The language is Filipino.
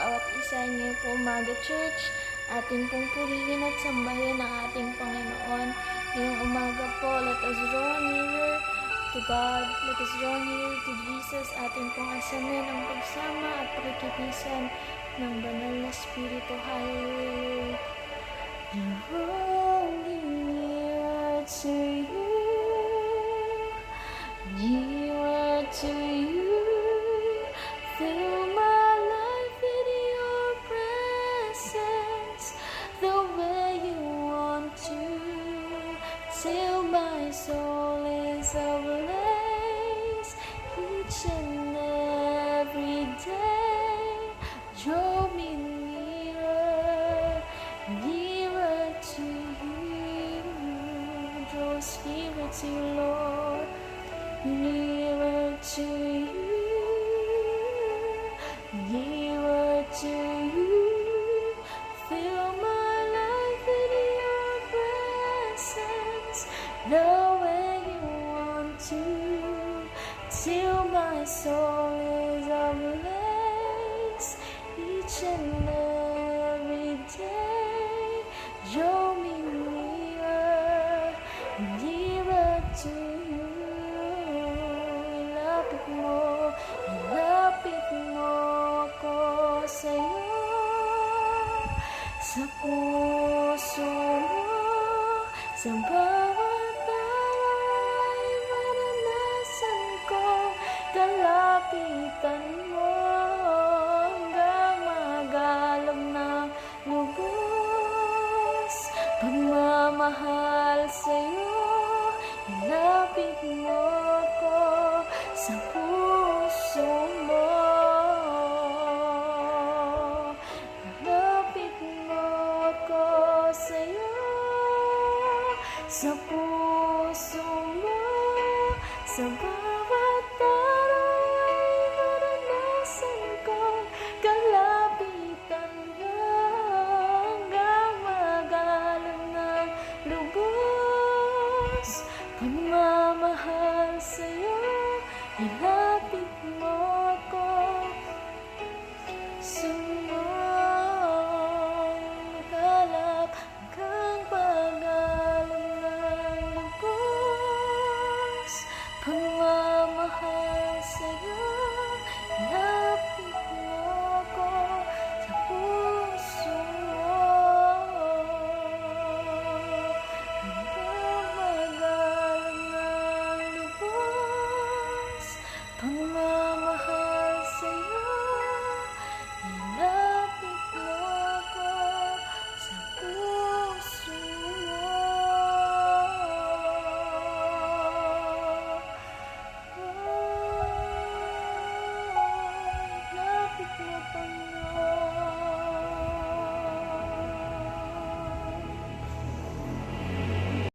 bawat isa ngayong po umaga, church. Atin pong purihin at sambahin ang ating Panginoon. Ngayong umaga po, let us draw nearer to God. Let us draw nearer to Jesus. Atin pong asamin ang pagsama at pakikipisan ng banal na Espiritu. Hallelujah. Drawing near to you, nearer to you. Fill my life with your presence the way you want to, till my soul is ablaze each and every day. Draw me nearer, nearer to you. Draw us nearer to you, Lord, nearer to you. Nearer to you, fill my life with your presence the way you want to, till my soul is ablaze each and every day. Draw me nearer, nearer to you. Ilapit mo ako sa'yo, sa puso mo, sa bawat araw ay maranasan ko kalapitan mo, hanggang magalap ng lubos. Pagmamahal sa'yo, ilapit mo ako sa puso mo. Sa puso mo, sa bawat araw ay maranasan ko kalapitan mo, hanggang magalang ng lubos. Pagmamahal sa'yo, ilapit mo ako. Sumagalak hanggang pagmamahal sa'yo, ilapit mo ako sa puso mo, hanggang magalang ng lubos.